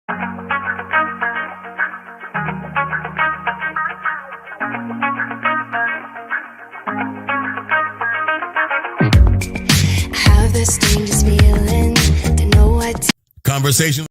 Have this dangerous feeling to know what. Conversation.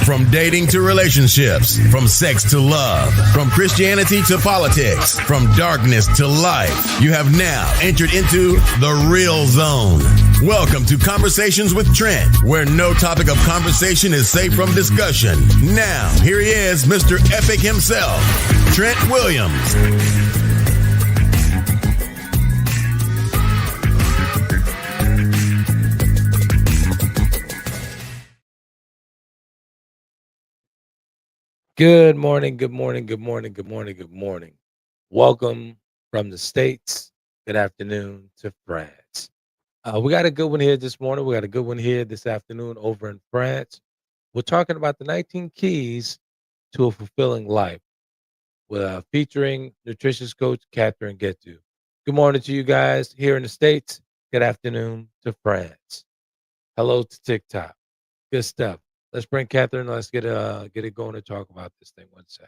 From dating to relationships, from sex to love, from Christianity to politics, from darkness to light, you have now entered into the real zone. Welcome to Conversations with Trent, where no topic of conversation is safe from discussion. Now, here he is, Mr. Epic himself, Trent Williams. Good morning, good morning, good morning, good morning, good morning. Welcome from the States. Good afternoon to France. We got a good one here this morning. We got a good one here this afternoon over in France. We're talking about the 19 keys to a fulfilling life, with featuring nutritious coach Catherine Githu. Good morning to you guys here in the States. Good afternoon to France. Hello to TikTok. Good stuff. Let's bring Catherine. Let's get it going and talk about this thing. One sec.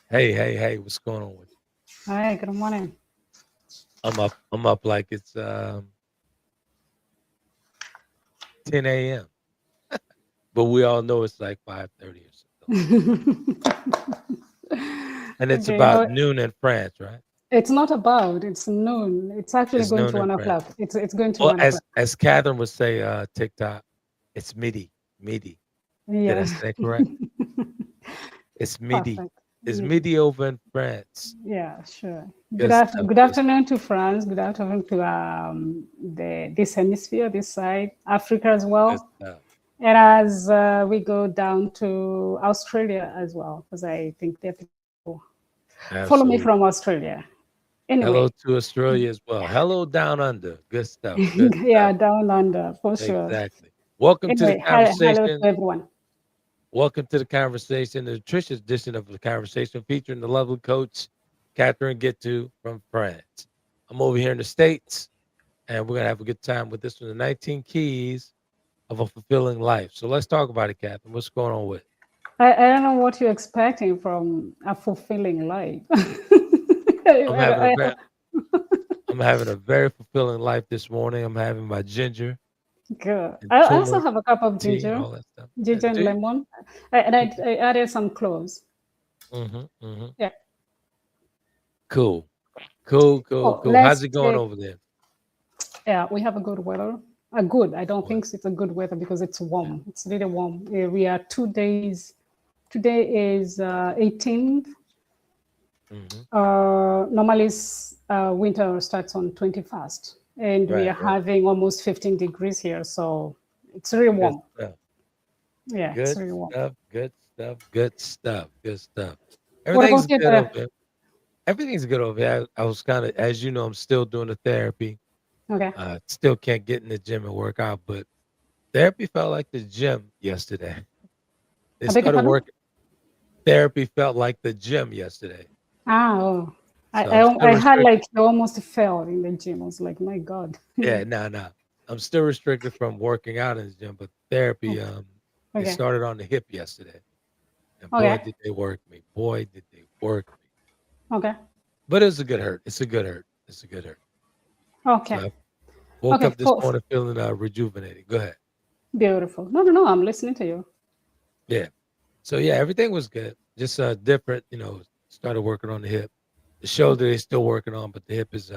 Hey, what's going on with you? Hi, good morning. I'm up like it's 10 a.m. But we all know it's like 5:30 or something. And it's Okay, about noon in France, right? it's not about, it's noon. It's actually It's going noon to in 1 France. o'clock. It's going to Well, 1 o'clock. as Catherine would say, TikTok, it's midi. Did I Yeah. say that correct? It's midi. Perfect. It's Midi. midi over in France. Yeah, sure. Good Good stuff. good afternoon to France. Good afternoon to this hemisphere, this side, Africa as Good well. stuff. And as we go down to Australia as well, because I think there are people follow me Absolutely. from Australia. Anyway, Hello to Australia as well. Hello down under. Good stuff. Good yeah, stuff. down under for sure. Exactly. Welcome to the Anyway, hello to conversation. everyone. Welcome to the conversation, the nutritious edition of the conversation featuring the lovely coach, Catherine Githu from France. I'm over here in the States, and we're going to have a good time with this one, the 19 keys of a fulfilling life. So let's talk about it, Catherine. What's going on with it? I don't know what you're expecting from a fulfilling life. I'm having a very fulfilling life this morning. I'm having my ginger Good. and I also turmeric have a cup of tea, ginger, all that stuff. ginger and Do you? lemon, and I added some cloves. Yeah. Cool. Oh, How's let's it going take. over there? Yeah, we have a good weather. A good. I don't What? think it's a good weather because it's warm. It's really warm. We are 2 days. Today is 18th. Normally, winter starts on 21st, and we are Right. having almost 15 degrees here, so it's really Good warm. stuff. Yeah, it's Good really warm. stuff. Good stuff. Good stuff. Good stuff. What Everything's about you good over there? here. Everything's good over here. I was kind of, as you know, I'm still doing the therapy. Okay. Still can't get in the gym and work out, but therapy felt like the gym yesterday. They I beg your started pardon? working. Therapy felt like the gym yesterday. Oh, So I'm still I had restricted. like I almost fell in the gym. I was like, my God. Yeah, no. I'm still restricted from working out in the gym, but therapy, it Okay. started on the hip yesterday. And boy, Okay. did they work me. Boy, did they work me. Okay. But it's a good hurt. It's a good hurt. It's a good hurt. Okay. So I woke Okay. up this morning feeling rejuvenated. Go ahead. Beautiful. No. I'm listening to you. Yeah. So yeah, everything was good. Just different, started working on the hip. The shoulder they're still working on, but the hip is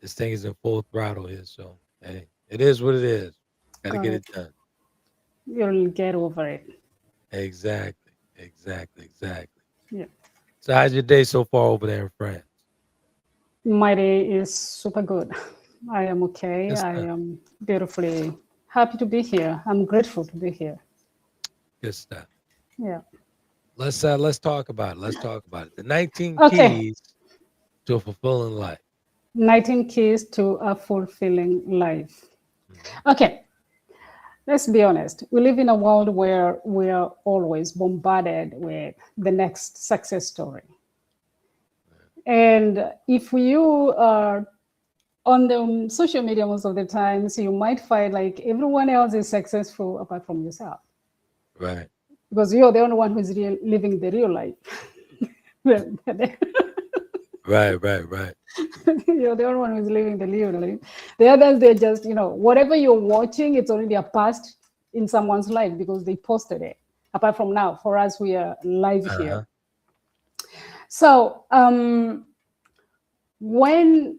this thing is in full throttle here. So hey, it is what it is. Gotta Got get it. it done. You'll get over it. Exactly. Yeah. So how's your day so far over there in France? My day is super good. I am okay. Good I stuff. am beautifully happy to be here. I'm grateful to be here. Good stuff. Yeah. Let's talk about it. The 19 Okay. keys to a fulfilling life. 19 keys to a fulfilling life. Okay. Let's be honest. We live in a world where we are always bombarded with the next success story. And if you are on the social media, most of the times you might find like everyone else is successful apart from yourself, Right. because you're the only one who's living the real life. Right. Right. You're the only one who's living the real life. The others, they're just, whatever you're watching, it's already a past in someone's life because they posted it. Apart from now, for us, we are live here. So when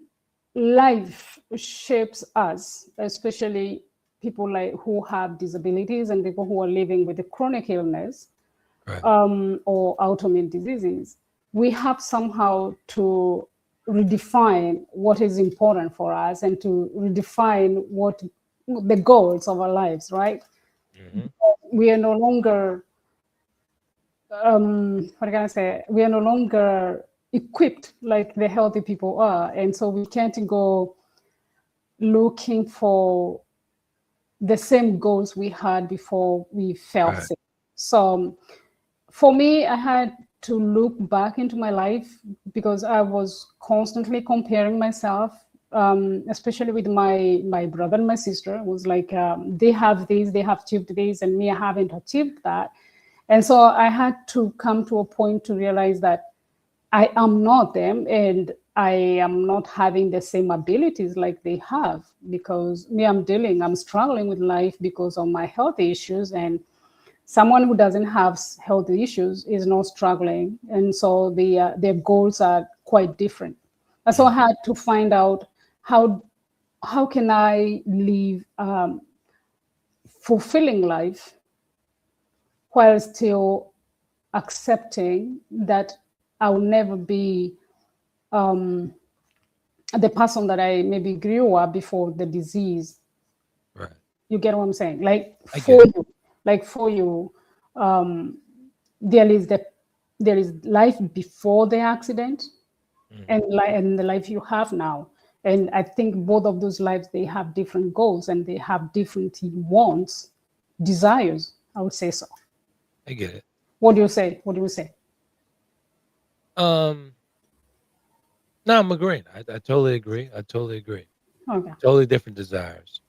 life shapes us, especially people like who have disabilities and people who are living with a chronic illness, Right. or autoimmune diseases, we have somehow to redefine what is important for us and to redefine what the goals of our lives, right? We are no longer, what can I say? We are no longer equipped like the healthy people are. And so we can't go looking for the same goals we had before we fell Right. sick. So for me, I had to look back into my life because I was constantly comparing myself, especially with my brother and my sister. It was like they have this, they have achieved this, and me, I haven't achieved that. And so I had to come to a point to realize that I am not them, and I am not having the same abilities like they have, because me, I'm struggling with life because of my health issues, and someone who doesn't have health issues is not struggling, and so their goals are quite different. And so I had to find out how can I live fulfilling life while still accepting that I will never be the person that I maybe grew up before the disease. Right. You get what I'm saying? Like I for get it. you, there is life before the accident, and the life you have now. And I think both of those lives, they have different goals and they have different wants, desires. I would say so. I get it. What do you say? What do you say? No, I'm agreeing. I totally agree. Okay. Totally different desires.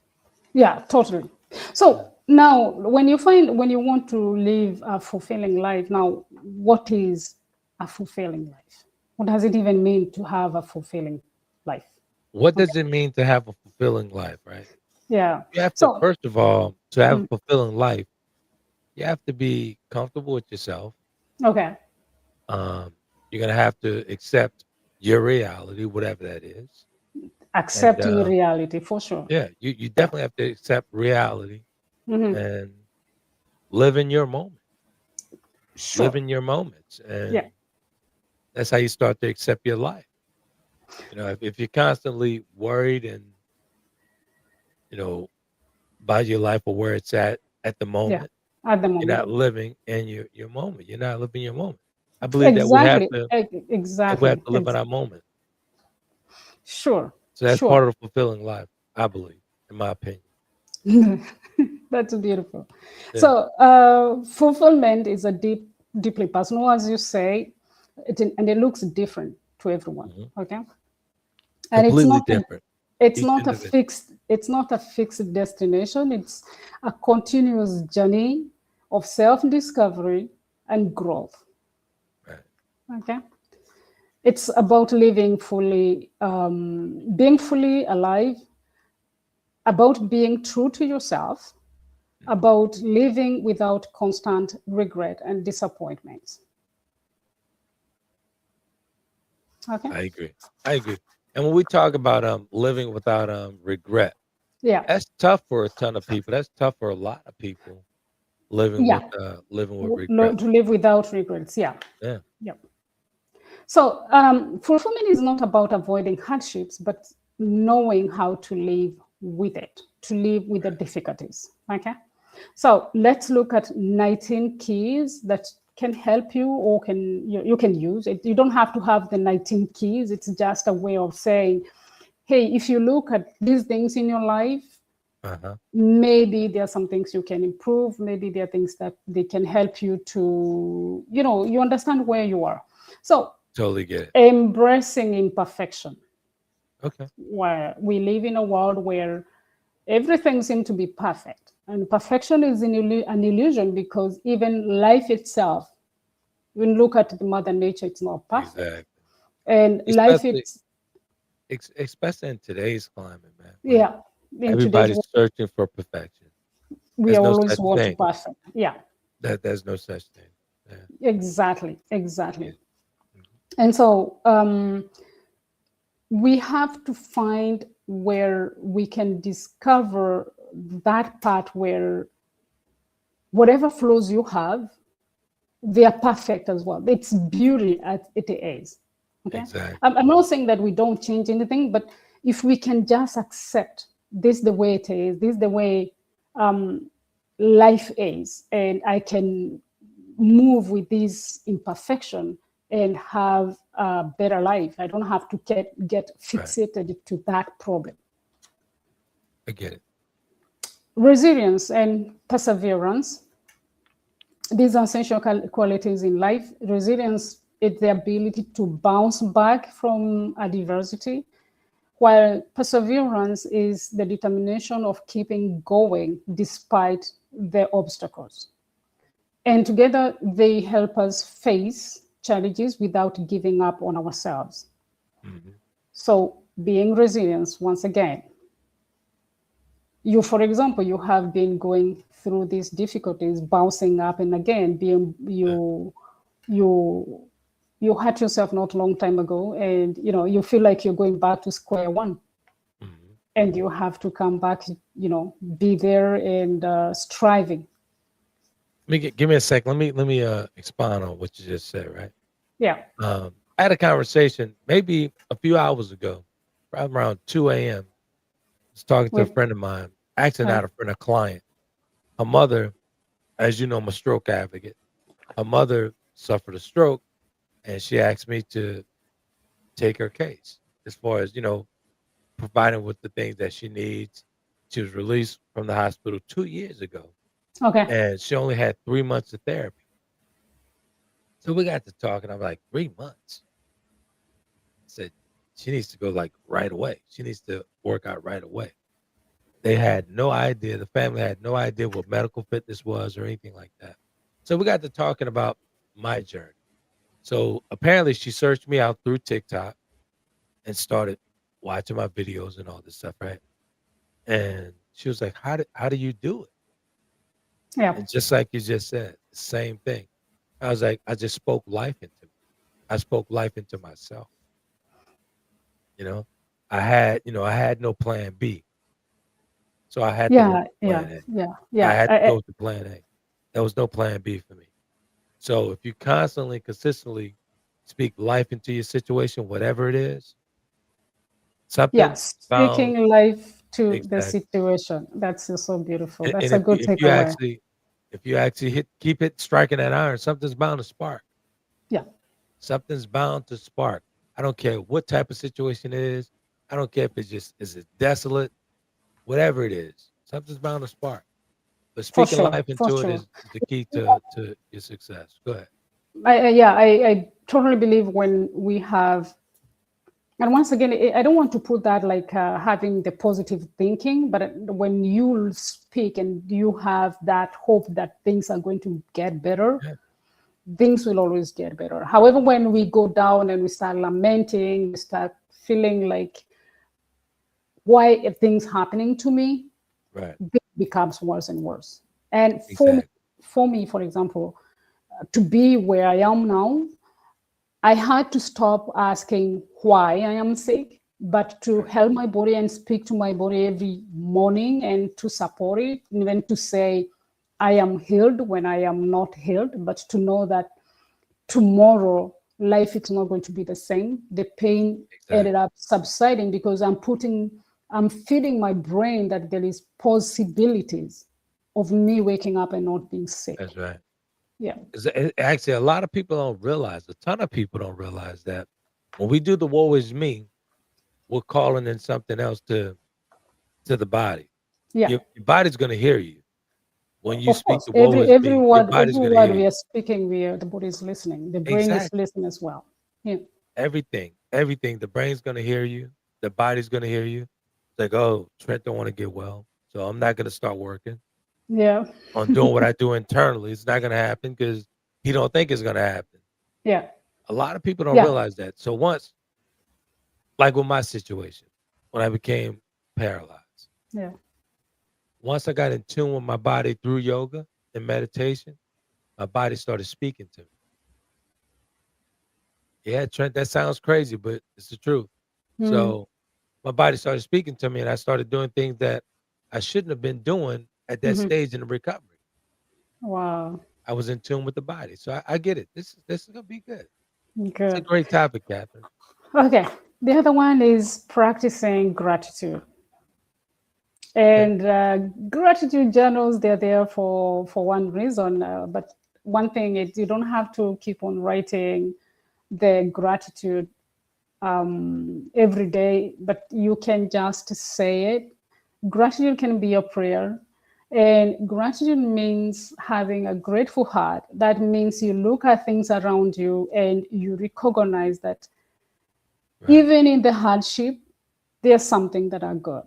Yeah, totally. So now, when you want to live a fulfilling life, now, what is a fulfilling life? What does it even mean to have a fulfilling life? What does it mean to have a fulfilling life, right? Yeah. You have to, So, first of all, to have a fulfilling life, you have to be comfortable with yourself. okay. You're gonna have to accept your reality, whatever that is. And Accepting reality for sure. yeah, you Yeah. definitely have to accept reality Hmm. and live in your moment. Live Sure. in your moments. Yeah. And that's how you start to accept your life. If you're constantly worried and, you know, about your life or where it's at the Yeah. moment, At the you're moment. not living in your moment. You're not living your moment. I believe that Exactly. we have Exactly. to live in our moment. Sure. So that's Sure. part of fulfilling life, I believe, in my opinion. That's beautiful. Yeah. So, fulfillment is a deeply personal, as you say, and it looks different to everyone. Mhm. Okay, and Completely different. Each individual. it's not a fixed destination. It's a continuous journey of self-discovery and growth. Right. Okay, it's about living fully, being fully alive, about being true to yourself, about living without constant regret and disappointments. Okay. I agree. I agree. And when we talk about living without regret, Yeah. that's tough for a ton of people. That's tough for a lot of people Yeah. living with regret. To live without regrets. Yeah. Yeah. Yeah. So, fulfillment is not about avoiding hardships, but knowing how to live with it, to live with the difficulties. Okay. So let's look at 19 keys that can help you, or you can use it. You don't have to have the 19 keys. It's just a way of saying, hey, if you look at these things in your life, Uh-huh. maybe there are some things you can improve. Maybe there are things that they can help you to, you understand where you are. So Totally get it. embracing imperfection. Okay. where we live in a world where everything seems to be perfect. And perfection is an illusion, because even life itself, when you look at the mother nature, it's not perfect. Exactly. And life, Especially, it's, especially in today's climate, man, when yeah, in today's everybody's world, searching for perfection. we There's no always such want thing. perfect. Yeah, There's no such thing. Yeah. exactly, Yeah. exactly. Mhm. And so we have to find where we can discover that part where whatever flaws you have, they are perfect as well. It's beauty as it is. Okay. Exactly. I'm not saying that we don't change anything, but if we can just accept this the way it is, this the way life is, and I can move with this imperfection and have a better life. I don't have to get Right. fixated to that problem. I get it. Resilience and perseverance, these are essential qualities in life. Resilience is the ability to bounce back from adversity, while perseverance is the determination of keeping going despite the obstacles. And together, they help us face challenges without giving up on ourselves. Mhm. So, being resilient, once again, you, for example, you have been going through these difficulties, bouncing up and again, being Yeah. you you hurt yourself not a long time ago, and you feel like you're going back to square one, Mhm. and you have to come back, be there and striving. Give me a sec. Let me expound on what you just said. Right. Yeah. I had a conversation maybe a few hours ago, probably around 2 a.m. I was talking to a With friend of mine, actually uh, not a friend, a client. Her mother, as you know, I'm a stroke advocate. Her mother suffered a stroke, and she asked me to take her case as far as providing with the things that she needs. She was released from the hospital 2 years ago, okay. and she only had 3 months of therapy. So we got to talking. I'm like, 3 months. I said she needs to go like right away. She needs to work out right away. They had no idea. The family had no idea what medical fitness was or anything like that. So we got to talking about my journey. So apparently she searched me out through TikTok and started watching my videos and all this stuff, right? And she was like, how do you do it? Yeah. And just like you just said, same thing. I was like, I just spoke life into me. I spoke life into myself. You know, I had no plan B. So I had to go Yeah. to Yeah. plan A. Yeah. I Yeah. had to go to plan A. There was no plan B for me. So if you constantly, consistently speak life into your situation, whatever it is, Yeah. something bound. Speaking life to the Exactly. situation. That's so beautiful. And That's a if good you if you takeaway. actually if you actually keep it striking that iron, something's bound to spark. Yeah. Something's bound to spark. I don't care what type of situation it is. I don't care if it's just is it desolate, whatever it is. Something's bound to spark. But For speaking sure. life For into it sure. is the key to your success. Go ahead. I totally believe when we have, and once again, I don't want to put that like having the positive thinking, but when you speak and you have that hope that things are going to get better, Yeah, things will always get better. However, when we go down and we start lamenting, we start feeling like, why are things happening to me? right. It becomes worse and worse. And Exactly. for me, for example, to be where I am now, I had to stop asking why I am sick, but to Right. help my body and speak to my body every morning and to support it, even to say I am healed when I am not healed, but to know that tomorrow life is not going to be the same. The pain ended Exactly. up subsiding because I'm feeding my brain that there is possibilities of me waking up and not being sick. That's right. Yeah. Actually, a lot of people don't realize, a ton of people don't realize that when we do the woe is me, we're calling in something else to the body. Yeah. Your body's gonna hear you. When you Of speak course, the woe is me, your every body's gonna word hear we you. are speaking, the body is listening. The brain is Exactly. listening as well. Yeah. Everything, everything. The brain's gonna hear you. the body's gonna hear you. It's like, oh, Trent don't want to get well, so I'm not gonna start working Yeah. on doing what I do internally. It's not gonna happen because he don't think it's gonna happen. Yeah. A lot of people don't Yeah. realize that. So once, like with my situation, when I became paralyzed, Yeah. once I got in tune with my body through yoga and meditation, my body started speaking to me. Yeah, Trent, that sounds crazy, but it's the truth. Mm. So my body started speaking to me, and I started doing things that I shouldn't have been doing at that Hmm. stage in the recovery. Wow. I was in tune with the body. So I get it. This is gonna be good. It's a Good. great topic, Catherine. Okay. The other one is practicing gratitude. Okay. And gratitude journals, they're there for one reason. But one thing is you don't have to keep on writing the gratitude every day, but you can just say it. Gratitude can be a prayer. And gratitude means having a grateful heart. That means you look at things around you and you recognize that Right. even in the hardship, there's something that are good.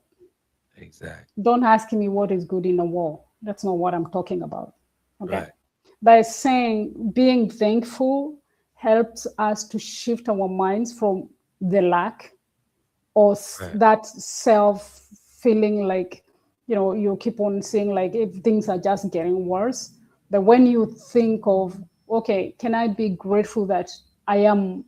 Exactly. Don't ask me what is good in a war. That's not what I'm talking about. Okay. Right. By saying being thankful helps us to shift our minds from the lack or Right. that self feeling like, you keep on saying like if things are just getting worse. But when you think of, okay, can I be grateful that I am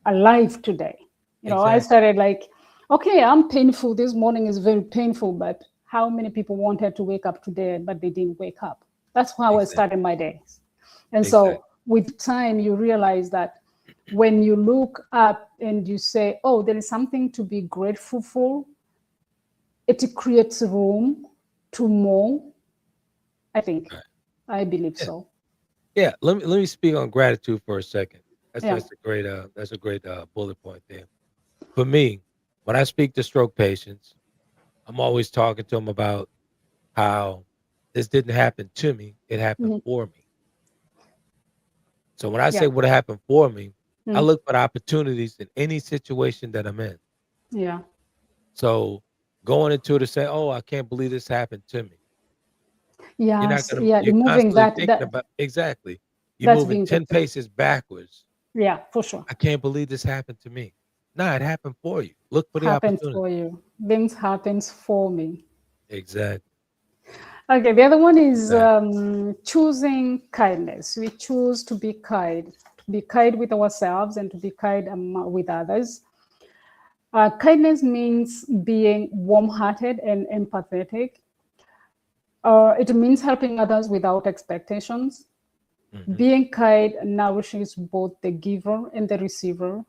alive today? I Exactly. started like, okay, I'm painful. This morning is very painful, but how many people wanted to wake up today, but they didn't wake up? That's how I Exactly. started my days. And Exactly. so with time, you realize that when you look up and you say, oh, there is something to be grateful for, it creates room to more. I think, Right. I believe Yeah. so. Yeah. Let me speak on gratitude for a second. That's Yeah. that's a great bullet point there. For me, when I speak to stroke patients, I'm always talking to them about how this didn't happen to me, it happened Mhm. for me. So when I say Yeah. what happened for me, I Mm. look for the opportunities in any situation that I'm in. Yeah. So going into it to say, "Oh, I can't believe this happened to me." Yes. Yeah. You're Removing constantly that, thinking about exactly. You're that's moving being 10 victim. paces backwards. Yeah, for sure. I can't believe this happened to me. Nah, it happened for you. Look for the Happens opportunity. for you. Things happens for me. Exactly. Okay, the other one is Exactly. choosing kindness. We choose to be kind with ourselves and to be kind with others. Kindness means being warm-hearted and empathetic. It means helping others without expectations. Mhm. Being kind nourishes both the giver and the receiver.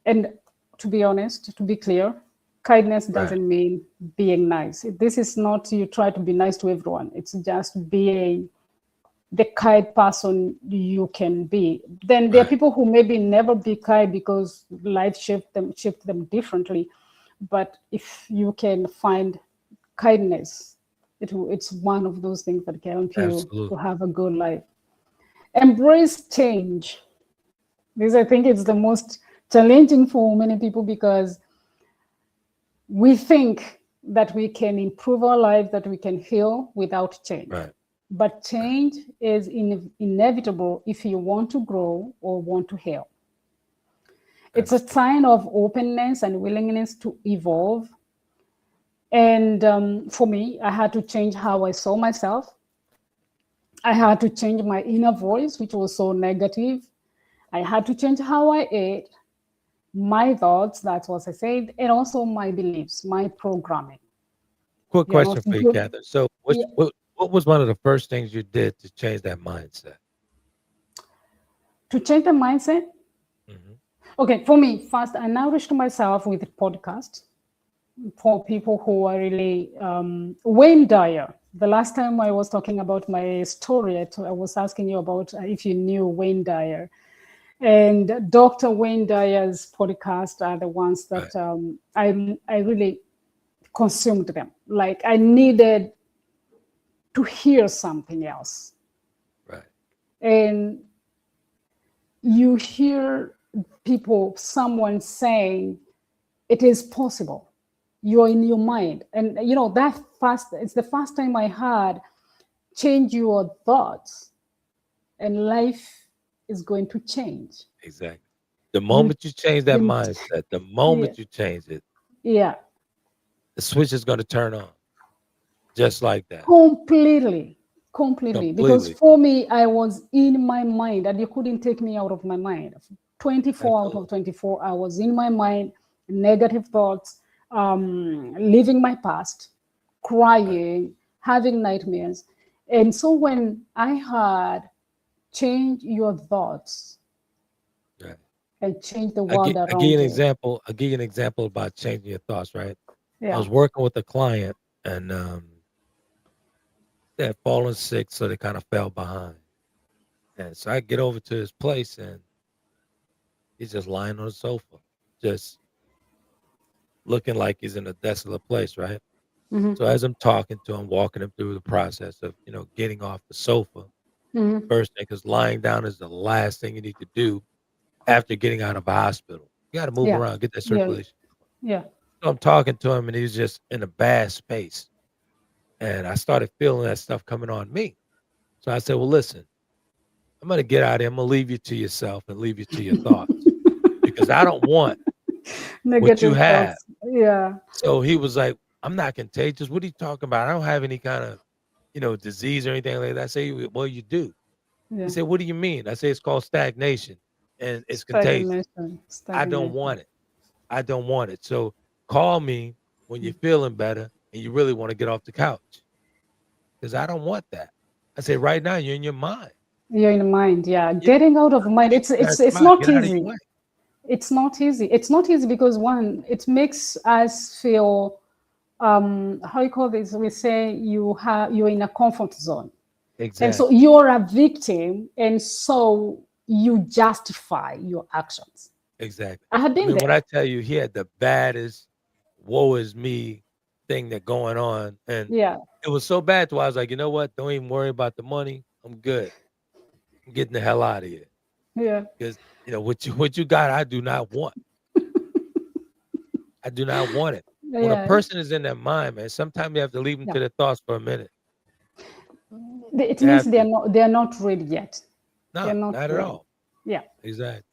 And to be honest, to be clear, kindness Right. doesn't mean being nice. This is not you try to be nice to everyone. It's just being the kind person you can be. Then there are Right. people who maybe never be kind because life shift them differently. But if you can find kindness, it's one of those things that can help you to Absolutely. have a good life. Embrace change. This, I think, is the most challenging for many people because we think that we can improve our life, that we can heal without change. Right. But Right. change is inevitable if you want to grow or want to heal. It's a Absolutely. sign of openness and willingness to evolve. And for me, I had to change how I saw myself. I had to change my inner voice, which was so negative. I had to change how I ate, my thoughts, that's what I said, and also my beliefs, my programming. Quick You're not question for you, good. Catherine. So Yeah. what was one of the first things you did to change that mindset? To change the mindset. Mhm. Okay, for me, first, I nourished myself with podcast for people who are really Wayne Dyer. The last time I was talking about my story, I was asking you about if you knew Wayne Dyer. And Dr. Wayne Dyer's podcast are the ones Right. that I really consumed them. Like I needed to hear something else. Right. And you hear someone saying, It is possible. You're in your mind. And it's the first time I heard change your thoughts and life is going to change. Exactly. The You, moment you change that you mindset, the yeah, moment you change it, yeah, the switch is going to turn on just like that. completely. Because Completely. for me, I was in my mind and you couldn't take me out of my mind. 24 out of Absolutely. 24, I was in my mind, negative thoughts, living my past, Right. crying, having nightmares. And so when I heard change your thoughts Right. and change the I world give, I give you around an you. example. I give you an example about changing your thoughts, right? I Yeah. was working with a client and they had fallen sick, so they kind of fell behind. And so I get over to his place and he's just lying on the sofa, just looking like he's in a desolate place, right? Hmm. So as I'm talking to him, walking him through the process of, getting off the sofa, Hmm. first thing, because lying down is the last thing you need to do after getting out of a hospital. You got to move Yeah. around, get that Yeah. circulation. Yeah. So I'm talking to him and he's just in a bad space. And I started feeling that stuff coming on me. So I said, well, listen, I'm going to get out of here. I'm going to leave you to yourself and leave you to your thoughts because I don't want what you Negative have. thoughts. Yeah. So he was like, I'm not contagious. What are you talking about? I don't have any kind of, disease or anything like that. I say, well, you do. He Yeah. said, what do you mean? I say, it's called stagnation and it's contagious. Stagnation. I don't Stagnation. want it. I don't want it. So call me when you're feeling better and you really want to get off the couch because I don't want that. I say, right now, you're in your mind. You're in mind. Yeah. You Getting out of mind. speak It's to it's that it's mind. not Get out of your easy. way. It's not easy. It's not easy because one, it makes us feel how you call this? We say you're in a comfort zone. And so Exactly. you're a victim, and so you justify your actions. Exactly. I have I been mean, when there. I tell you he had the baddest woe is me thing that going on, and Yeah. it was so bad to where I was like, you know what? Don't even worry about the money. I'm good. I'm getting the hell out of here. Yeah. Because what you got, I do not want. I do not want it. When a Yeah. person is in their mind, man, sometimes you have to leave them Yeah. to their thoughts for a minute. It You means have to. they're not ready yet. They're No, not not at ready. all. Yeah. Exactly.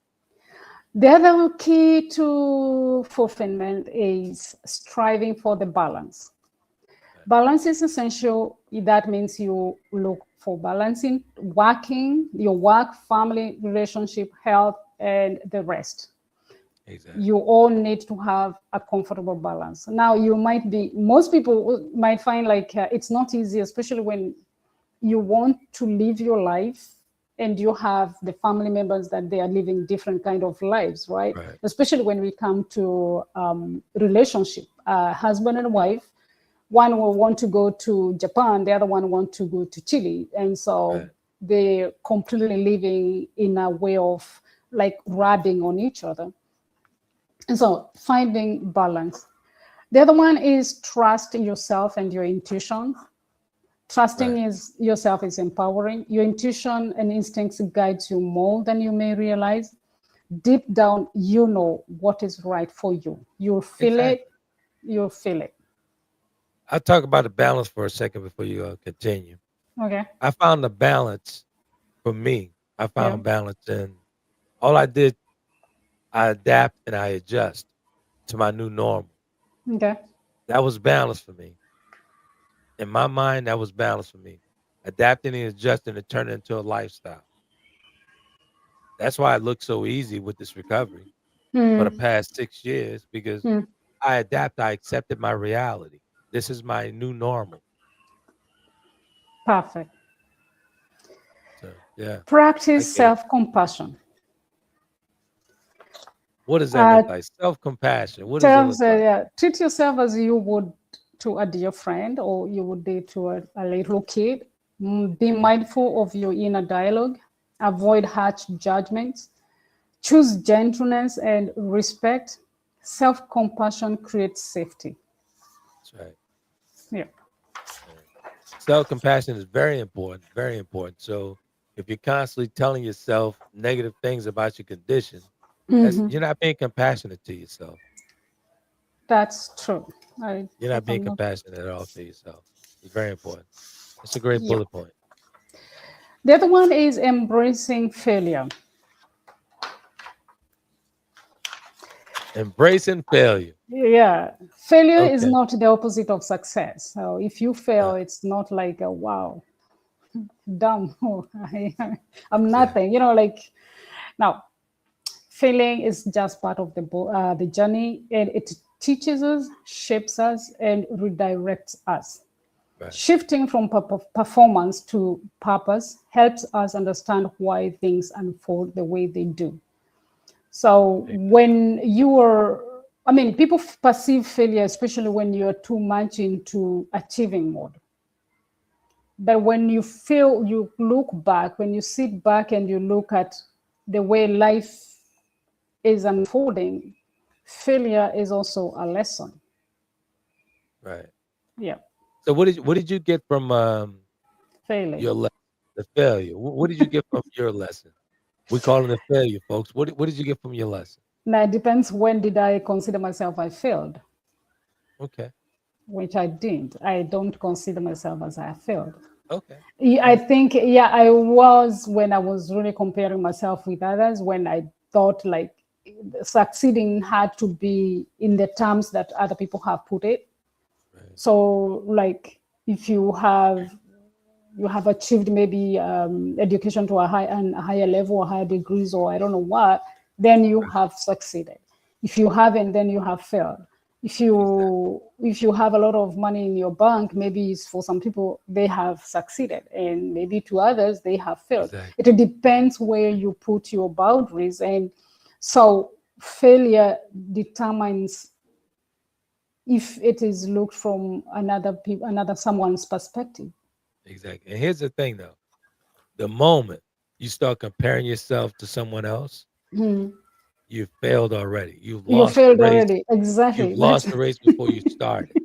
The other key to fulfillment is striving for the balance. Right. Balance is essential. That means you look for balancing working, your work, family, relationship, health, and the rest. Exactly. You all need to have a comfortable balance. Now, most people might find like it's not easy, especially when you want to live your life and you have the family members that they are living different kind of lives, right? Right. Especially when we come to relationship, husband and wife, one will want to go to Japan, the other one want to go to Chile, and so Right. they're completely living in a way of like rubbing on each other. And so finding balance. The other one is trust yourself and your intuition. Trusting Right. is yourself is empowering. Your intuition and instincts guides you more than you may realize. Deep down, you know what is right for you. You'll feel Exactly. it. You'll feel it. I'll talk about the balance for a second before you continue. Okay. I found the balance for me. I Yeah. found balance in all I did. I adapt and I adjust to my new normal. Okay. That was balance for me. In my mind, that was balance for me. Adapting and adjusting to turn it into a lifestyle. That's why it looked so easy with this recovery for the Hmm. past 6 years because Hmm. I adapt. I accepted my reality. This is my new normal. Perfect. So yeah, I Practice get it. self-compassion. What does that Uh, look like? Self-compassion. What does it look like? treat yourself as you would to a dear friend or you would do to a little kid. Be mindful of your inner dialogue. Avoid harsh judgments. Choose gentleness and respect. Self-compassion creates safety. That's right. Yeah. Right. Self-compassion is very important, very important. So if you're constantly telling yourself negative things about your condition, that's Mhm. you're not being compassionate to yourself. That's true. You're not If being I'm not, compassionate at all to yourself. It's very important. It's a great yeah. bullet point. The other one is embracing failure. Embracing failure. Yeah, failure is Okay. not the opposite of success. So if you fail, Uh, it's not like a wow, dumb. Oh, I'm exactly. nothing. Like now, failing is just part of the journey, and it teaches us, shapes us, and redirects us. Right. Shifting from performance to purpose helps us understand why things unfold the way they do. So Amen. when you are, I mean, people perceive failure, especially when you're too much into achieving mode. But when you feel, you look back, when you sit back and you look at the way life is unfolding, failure is also a lesson. Right. Yeah, So what did you get from failing. your lesson? The failure. What did you get from your lesson? We call it a failure, folks. What did you get from your lesson? Now it depends, when did I consider myself I failed, Okay. which I didn't. I don't consider myself as I failed. Okay. All I right. think, yeah, I was, when I was really comparing myself with others, when I thought like succeeding had to be in the terms that other people have put it. Right. So like if you have achieved maybe education to a higher level, a higher degrees, or I don't know what, then you have succeeded. If you haven't, then you have failed. If Exactly. you have a lot of money in your bank, maybe it's for some people they have succeeded, and maybe to others they have failed. Exactly. It depends where you put your boundaries, and so failure determines if it is looked from another someone's perspective. Exactly. And here's the thing though. The moment you start comparing yourself to someone else, you've failed already. You've You lost the failed race. already. You've Exactly. lost the race before you started.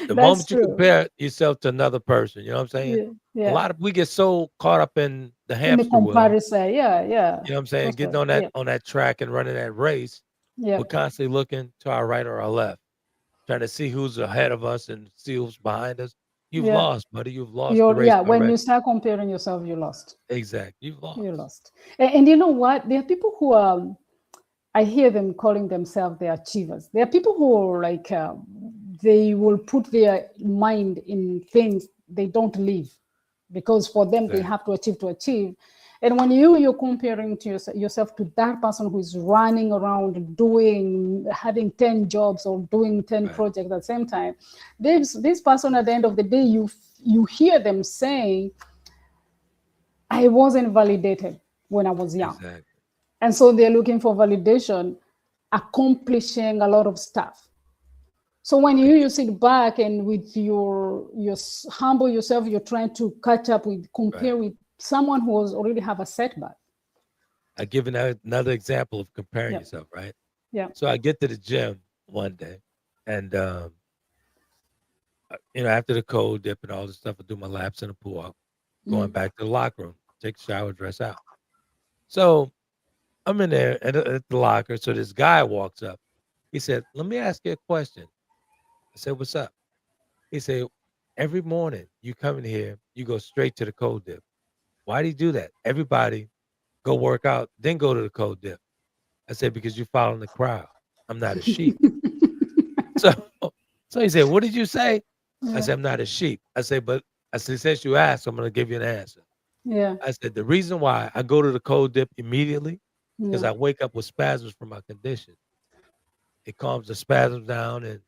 The That's moment you true. compare yourself to another person, you know what I'm saying? Yeah, A yeah. lot of we get so caught up in the In the hamster wheel, comparison, yeah, yeah. you know what I'm saying? Getting Totally. on that Yeah, on that track and running that race, yeah, we're constantly looking to our right or our left, trying to see who's ahead of us and see who's behind us. You've yeah. lost, buddy. You've lost the race Yeah. When you already. start comparing yourself, you lost. Exactly. You've You lost. lost. And you know what? There are people who I hear them calling themselves the achievers. There are people who are like, they will put their mind in things they don't live, because for them they Exactly. have to achieve. And when you're comparing to yourself to that person who is running around having 10 jobs or doing 10 Right. projects at the same time, this person at the end of the day, you hear them saying, I wasn't validated when I was young. Exactly. And so they're looking for validation, accomplishing a lot of stuff. So when I you get sit back and with your humble yourself, you're trying to catch up with, right. compare with someone who has already have a setback. I give another example of comparing Yeah, yourself, right? yeah. So I get to the gym one day, and after the cold dip and all this stuff, I do my laps in the pool. I'm going back to the locker room, take a shower, dress out. So I'm in there at the locker. So this guy walks up. He said, "Let me ask you a question." I said, "What's up?" He said, "Every morning you come in here, you go straight to the cold dip. Why do you do that? Everybody go work out, then go to the cold dip." I said, "Because you're following the crowd. I'm not a sheep." So, so he said, "What did you say?" I Yeah, said, "I'm not a sheep." I said, "But I said, since you asked, I'm going to give you an answer." yeah, I said, "The reason why I go to the cold dip immediately because yeah. I wake up with spasms from my condition. It calms the spasms down and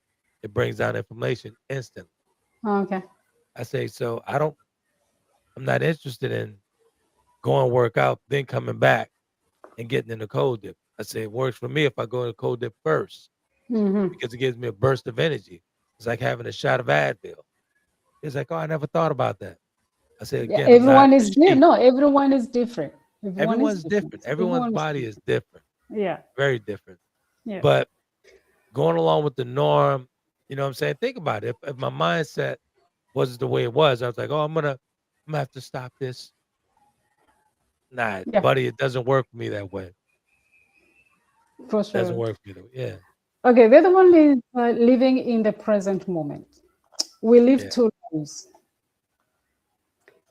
it brings down inflammation instantly." Okay. I say, "So I'm not interested in going work out, then coming back and getting in the cold dip." I say, "It works for me if I go in the cold dip first because it gives me a burst of energy. It's like having a shot of Advil." He's like, "Oh, I never thought about that." I said, Yeah, "Again, I'm not a sheep." no, everyone is different. Everyone is Everyone's different. different. Everyone's Everyone is body is different. different, Yeah, very different. yeah, But going along with the norm, you know what I'm saying? Think about it. If my mindset was the way it was, I was like, "Oh, I'm gonna have to stop this." Nah, yeah, buddy, it doesn't work for me that way. for Doesn't sure. work for me. Yeah. Okay, the other one is living in the present moment. We live Yeah. two lives.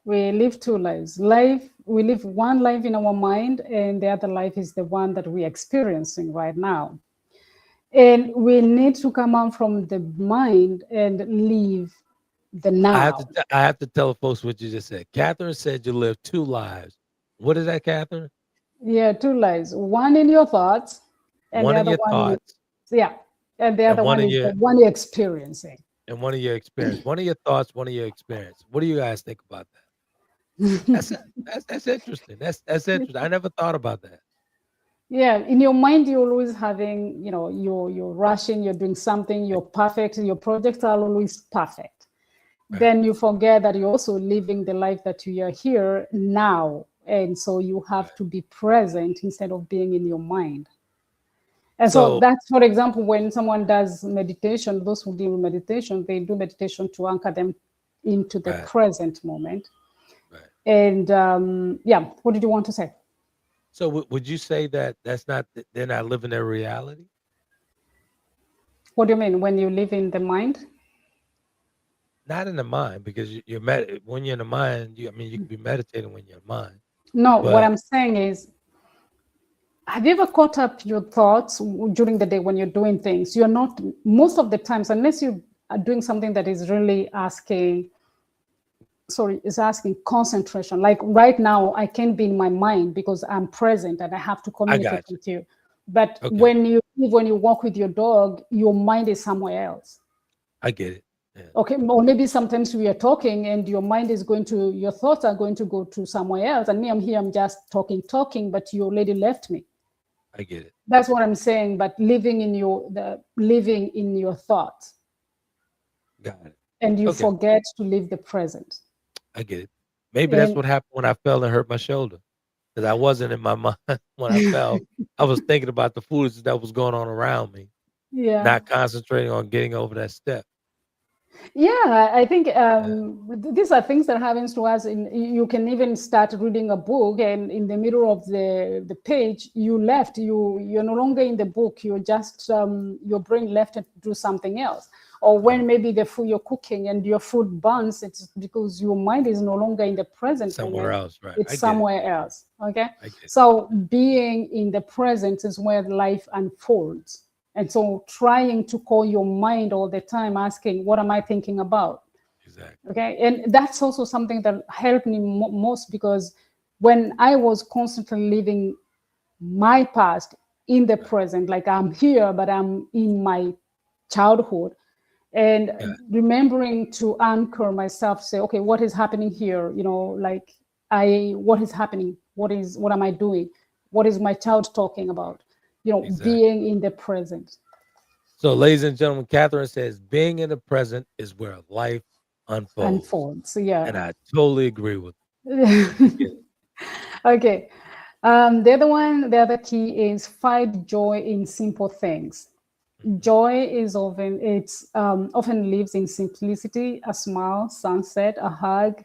We live two lives. We live one life in our mind, and the other life is the one that we're experiencing right now. And we need to come out from the mind and live the now. I have to tell folks what you just said. Catherine said you live two lives. What is that, Catherine? Yeah, two lives. One in your thoughts, and the One in other your one is, thoughts yeah, and the and other one one of is the your one you're experiencing. and one of your experience. One of your thoughts, one of your experience. What do you guys think about that? That's interesting. That's interesting. I never thought about that. Yeah, in your mind, you're always having, you're rushing, you're doing something, you're perfect, your projects are always perfect. Right. Then you forget that you're also living the life that you are here now. And so you have to be present instead of being in your mind. And so So that's, for example, when someone does meditation, those who do meditation, they do meditation to anchor them into the right, present moment. right. And yeah, what did you want to say? So would you say that they're not living their reality? What do you mean when you live in the mind? Not in the mind, because when you're in the mind, you can be meditating when you're in the mind. No, what But I'm saying is, have you ever caught up your thoughts during the day when you're doing things? You're not, most of the times, unless you are doing something that is really is asking concentration. Like right now, I can't be in my mind because I'm present and I have to I communicate got you. with you. But Okay, when you walk with your dog, your mind is somewhere else. I get it. Yeah, Okay, or maybe sometimes we are talking and your mind is your thoughts are going to go to somewhere else. And me, I'm here, I'm just talking, but you already left me. I get it. That's what I'm saying. But living in your thoughts, Got it. and you Okay, forget to live the present. I get it. Maybe that's And what happened when I fell and hurt my shoulder, because I wasn't in my mind when I fell. I was thinking about the foolishness that was going on around me, yeah, not concentrating on getting over that step. yeah, I think Yeah, these are things that happens to us. You can even start reading a book, and in the middle of the page, you're no longer in the book. You're just your brain left to do something else. Or when maybe the food you're cooking and your food burns, it's because your mind is no longer in the present somewhere moment. else, right? I It's get it. somewhere else. Okay, I get it. so being in the present is where life unfolds. And so trying to call your mind all the time, asking, what am I thinking about? Exactly. Okay. And that's also something that helped me most, because when I was constantly living my past in the present, like I'm here, but I'm in my childhood, and Yeah, remembering to anchor myself, say, okay, what is happening here? Like what is happening? What am I doing? What is my child talking about? exactly. Being in the present. So, ladies and gentlemen, Catherine says being in the present is where life unfolds, Unfolds. and Yeah. I totally agree with. I get it. Okay. The other key is find joy in simple things. Mhm. Joy is often lives in simplicity: a smile, sunset, a hug.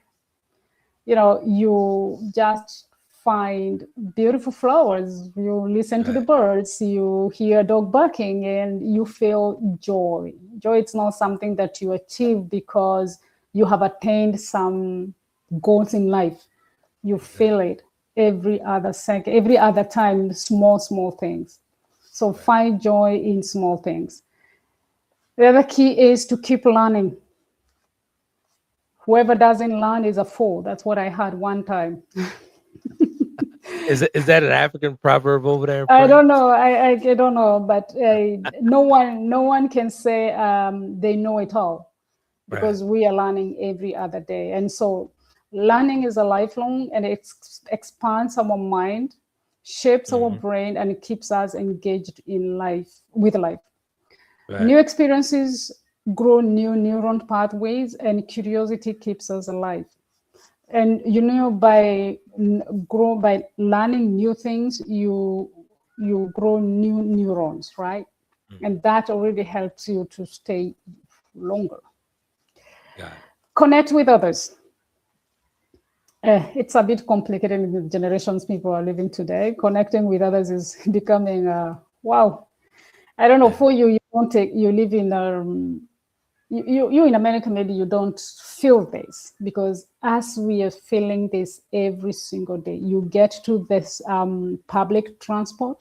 You just find beautiful flowers, you listen to the Right. birds, you hear a dog barking, and you feel joy. It's not something that you achieve because you have attained some goals in life. You feel Exactly. it every other second, every other time, small things. So Right. find joy in small things. The other key is to keep learning. Whoever doesn't learn is a fool. That's what I had one time. Is that an African proverb over there in I don't France? know. I don't know, but no one can say they know it all, Right. because we are learning every other day. And so learning is a lifelong, and it expands our mind, shapes our Hmm. brain, and it keeps us engaged in life. Right. New experiences grow new neuron pathways, and curiosity keeps us alive. And by learning new things, you grow new neurons, right? Hmm. And that already helps you to stay longer. Got it. Connect with others. It's a bit complicated in the generations people are living today. Connecting with others is becoming wow. I don't know, Yeah. for you don't take, you live in you in America, maybe you don't feel this, because as we are feeling this every single day, you get to this public transport,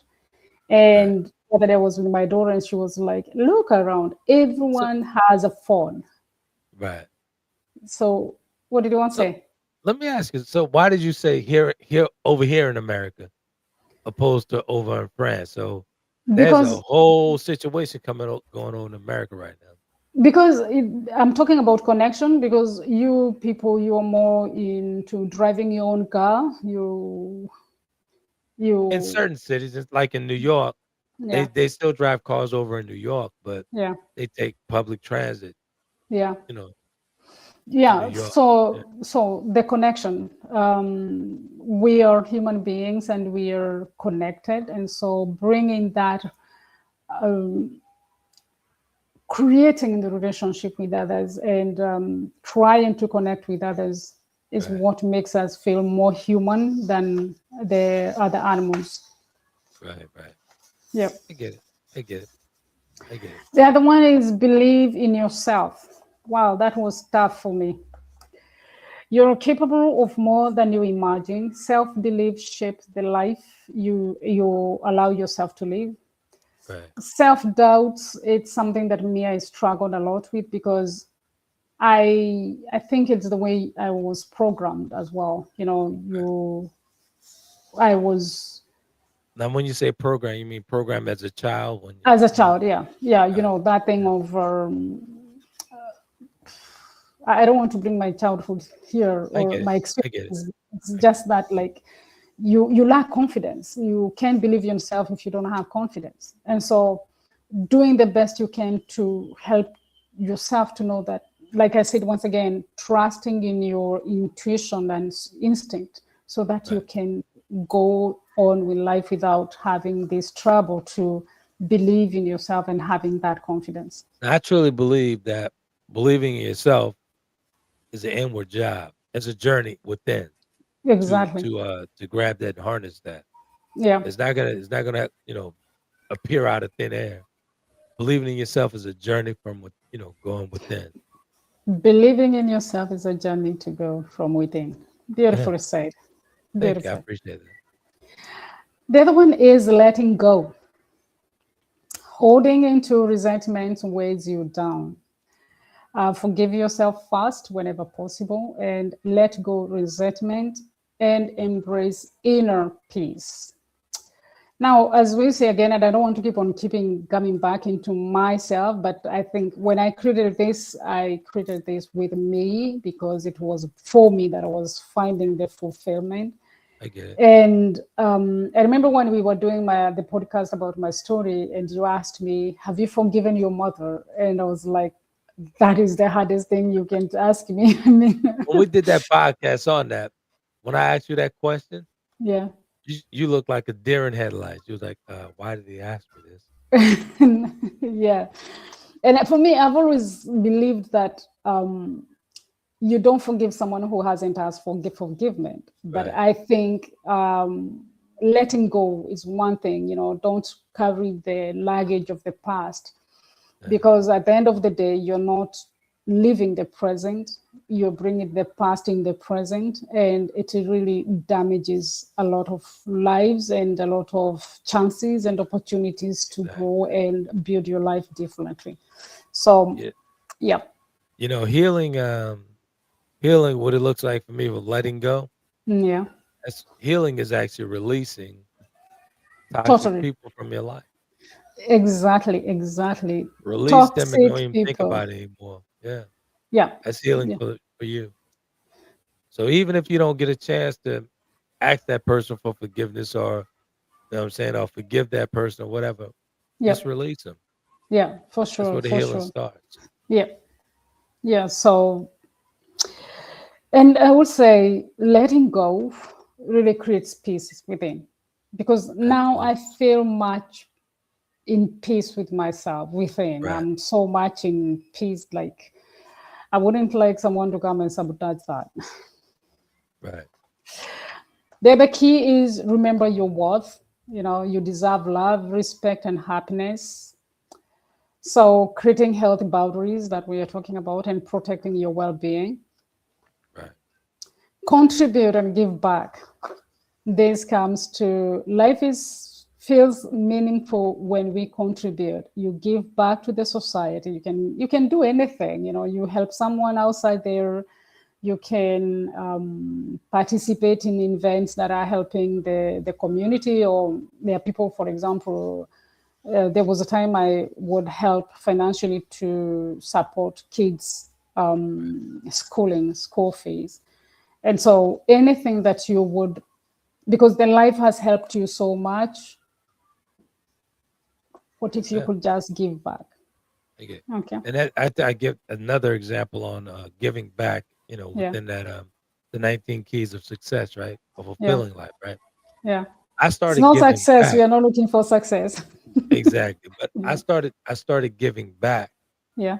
and the other day I was with my daughter, and she was like, look around, So, everyone has a phone. right. So what did you want to So say? let me ask you. So why did you say here over here in America opposed to over in France? So there's a Because whole situation going on in America right now. I'm talking about connection, because you people, you're more into driving your own car. In You certain cities, it's like in New York, they Yeah, they still drive cars over in New York, but yeah, they take public transit, yeah, you know, in New yeah. York. Yeah, So the connection, we are human beings and we are connected, and so bringing that, creating the relationship with others, and trying to connect with others is right, what makes us feel more human than the other animals. right. Yeah. I get it. I get it. I get it. The other one is believe in yourself. Wow, that was tough for me. You're capable of more than you imagine. Self-belief shapes the life you allow yourself to live. Right. Self-doubt, it's something that me I struggled a lot with, because I think it's the way I was programmed as well. I was Now, when you say program, you mean program as a child when as a you know. child, yeah, Got it. that thing Yeah. of I don't want to bring my childhood here I or get it. my I get it. experience. It's I get just that, like, you lack confidence. You can't believe in yourself if you don't have confidence. And so doing the best you can to help yourself to know that, like I said, once again, trusting in your intuition and instinct, so that it. you Right. can go on with life without having this trouble to believe in yourself and having that confidence. Now, I truly believe that believing in yourself is an inward job. It's a journey within Exactly. to grab that and harness that. Yeah. It's not gonna appear out of thin air. Believing in yourself is a journey from going within. Believing in yourself is a journey to go from within. Yeah. Beautifully said. Thank you. I Beautiful. appreciate that. The other one is letting go. Holding into resentment weighs you down. Forgive yourself first whenever possible, and let go resentment and Mm. embrace inner peace. Now, as we say again, and I don't want to keep on coming back into myself, but I think when I created this with me, because it was for me that I was finding the fulfillment. I get it. And I remember when we were doing the podcast about my story, and you asked me, "Have you forgiven your mother?" And I was like, "That is the hardest thing you can ask me." I mean, When we did that podcast on that, when I asked you that question, yeah. you looked like a deer in headlights. You was like, "Why did he ask me this?" Yeah. And for me, I've always believed that you don't forgive someone who hasn't asked for forgiveness. But Right. I think letting go is one thing. Don't carry the luggage of the past, Yeah. because at the end of the day, you're not living the present. You're bringing the past in the present, and it really damages a lot of lives and a lot of chances and opportunities to Exactly. grow and build your life differently. So, Yeah. yeah, Healing. What it looks like for me with letting go. yeah, That's healing is actually releasing toxic totally, people from your life. exactly. Release them and don't Toxic even think people. about it anymore. Yeah. Yeah, That's healing yeah, for you. So even if you don't get a chance to ask that person for forgiveness or what I'm saying, or forgive that person or whatever, yeah, just release them. yeah, for That's sure, where the for healing sure. starts. Yeah, yeah. So, and I would say letting go really creates peace within, because now I Absolutely. feel much in peace with myself within. Right. I'm so much in peace. Like, I wouldn't like someone to come and sabotage that. Right. The key is remember your worth. You deserve love, respect, and happiness. So creating healthy boundaries that we are talking about and protecting your well-being. Right. Contribute and give back. This comes to life is feels meaningful when we contribute. You give back to the society. You can do anything. You help someone outside there. You can participate in events that are helping the community, or there are people, for example, there was a time I would help financially to support kids school fees. And so anything that you would, because the life has helped you so much, what if you Yeah. could just give back? Okay. Okay. And I give another example on giving back, Yeah. within that the 19 keys of success, right? Of Yeah. fulfilling life, right? Yeah. I It's started not giving success. We back. are not looking for success. Exactly. But I Yeah. started giving back Yeah.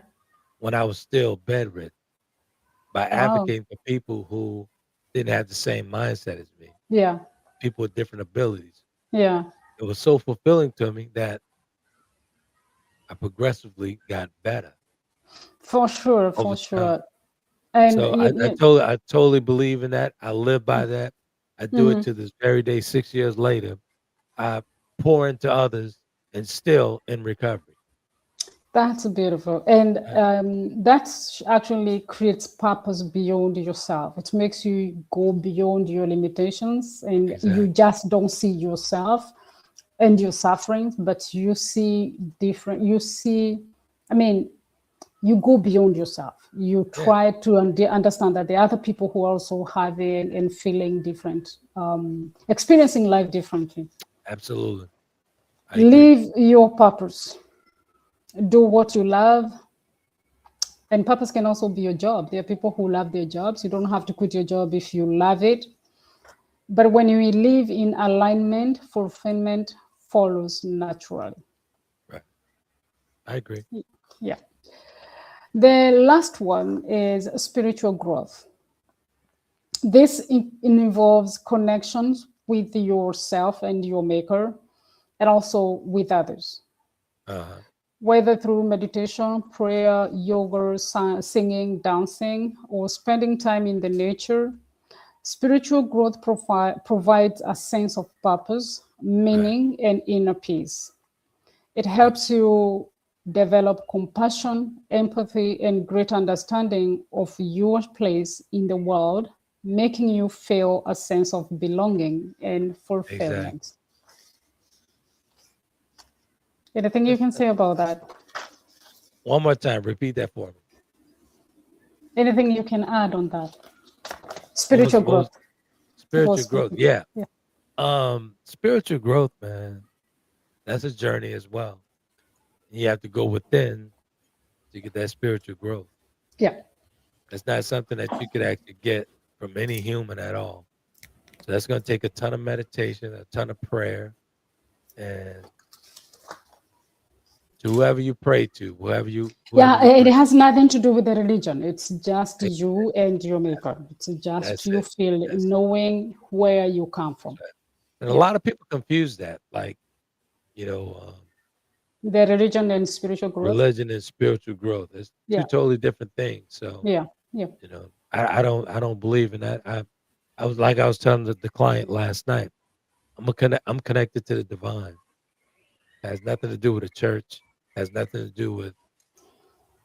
when I was still bedridden by Oh, advocating for people who didn't have the same mindset as me, yeah. people with different abilities. Yeah. It was so fulfilling to me that I progressively got better For sure. over For time. sure. And So I totally believe in that. I live by that. I do it mhm. to this very day, 6 years later. I pour into others and still in recovery. That's beautiful. And Right. that's actually creates purpose beyond yourself. It makes you go beyond your limitations, and you Exactly. just don't see yourself and your suffering, but you see different, I mean, you go beyond yourself. You Yeah, try to understand that there are other people who are also having and feeling different, experiencing life differently. absolutely. I agree. Live your purpose. Do what you love. And purpose can also be your job. There are people who love their jobs. You don't have to quit your job if you love it. But when you live in alignment, fulfillment follows naturally. Right. I agree. Yeah. The last one is spiritual growth. This involves connections with yourself and your maker, and also with others, Uh-huh. whether through meditation, prayer, yoga, singing, dancing, or spending time in the nature. Spiritual growth provides a sense of purpose, Right. meaning, and inner peace. It Ab- helps you develop compassion, empathy, and great understanding of your place in the world, making you feel a sense of belonging and Exactly. fulfillment. Anything you That's, can say about that? one more time. Repeat that for me. Anything you can add on that? What was Spiritual what was growth. spiritual Was growth? speaking. Yeah. Yeah. Spiritual growth, man. That's a journey as well. You have to go within to get that spiritual growth. Yeah. That's not something that you could actually get from any human at all. So that's going to take a ton of meditation, a ton of prayer, and to whoever you pray to, whoever Yeah, you it pray. has nothing to do with the religion. It's just Hey, you and your maker. It's just that's you it. feel That's it. knowing where you come That's from. right. And a Yeah. lot of people confuse that, like you know, um, The religion and spiritual growth. religion and spiritual growth. It's two Yeah. totally different things. So Yeah. Yeah. I don't believe in that. I was telling the client last night. I'm connected to the divine. Has nothing to do with a church. Has nothing to do with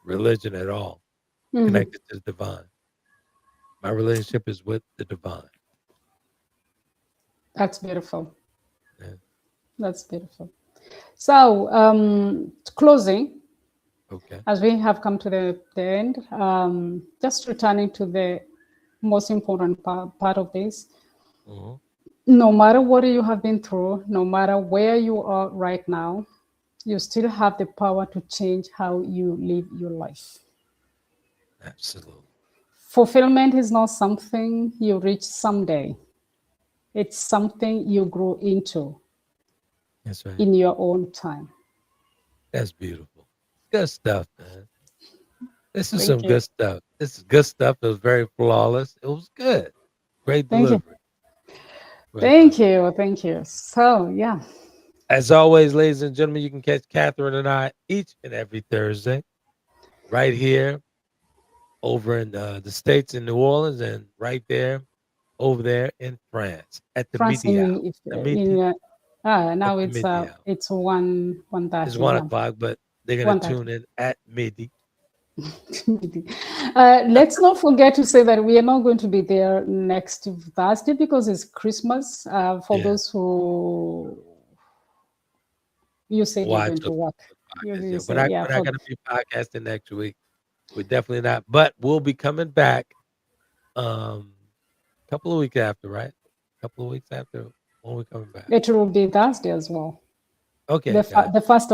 religion at all. Mhm. Connected to the divine. My relationship is with the divine. That's beautiful. Yeah. That's beautiful. So, closing, Okay. as we have come to the end, just returning to the most important part of this. Mhm. No matter what you have been through, no matter where you are right now, you still have the power to change how you live your life. Absolutely. Fulfillment is not something you reach someday, it's something you grow into That's right. in your own time. That's beautiful. Good stuff, man. This is Thank some you. good stuff. This is good stuff. It was very flawless. It was good. Great Thank you. delivery. Great delivery. Thank you. So, yeah. As always, ladies and gentlemen, you can catch Catherine and I each and every Thursday right here over in the States in New Orleans and right there over there in France at the France midi hour. now the midi hour. it's 1:30. It's 1 o'clock, but they're going to tune in at midi. Let's not forget to say that we are not going to be there next Thursday because it's Christmas. For those who you said you're going to work. We're not going to be podcasting next week. We're definitely not. But we'll be coming back a couple of weeks after, right? A couple of weeks after when we're coming back. It will be Thursday as well. Okay. The first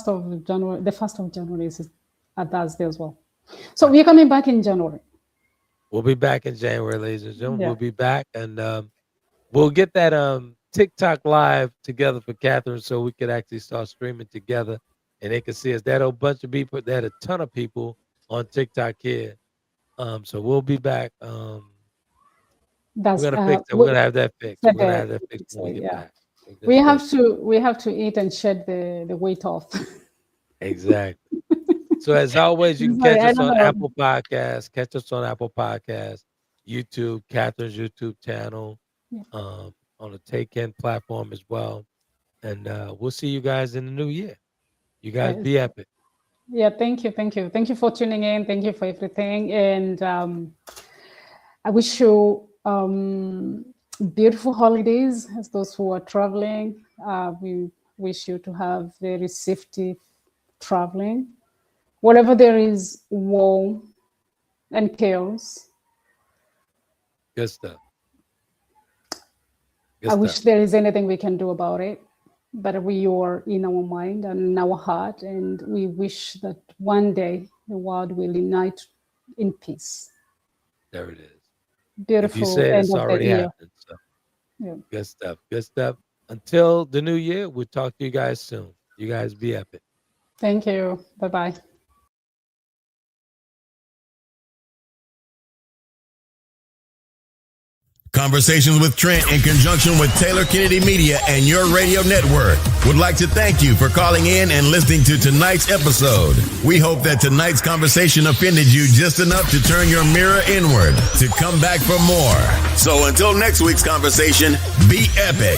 of January is a Thursday as well. So we're coming back in January. We'll be back in January, ladies and gentlemen. We'll be back, and we'll get that TikTok live together for Catherine, so we could actually start streaming together, and they can see us. That whole bunch of people, they had a ton of people on TikTok here. So we'll be back. We're gonna fix it. We're gonna have that fixed. We're gonna have that fixed when we get back. We have to eat and shed the weight off. Exactly. So as always, you can catch us on Apple Podcasts, YouTube, Catherine's YouTube channel, on the Take In platform as well. And we'll see you guys in the new year. You guys be epic. Yeah, thank you. Thank you for tuning in. Thank you for everything. And I wish you beautiful holidays as those who are traveling. We wish you to have very safety traveling. Wherever there is war and chaos. Good stuff. I wish there is anything we can do about it, but we are in our mind and in our heart, and we wish that one day the world will unite in peace. There it is. Beautiful. If you say it's already happened. So. Yeah. Good stuff. Good stuff. Until the new year, we'll talk to you guys soon. You guys be epic. Thank you. Bye-bye. Conversations with Trent in conjunction with Taylor Kennedy Media and your radio network would like to thank you for calling in and listening to tonight's episode. We hope that tonight's conversation offended you just enough to turn your mirror inward to come back for more. So until next week's conversation, be epic.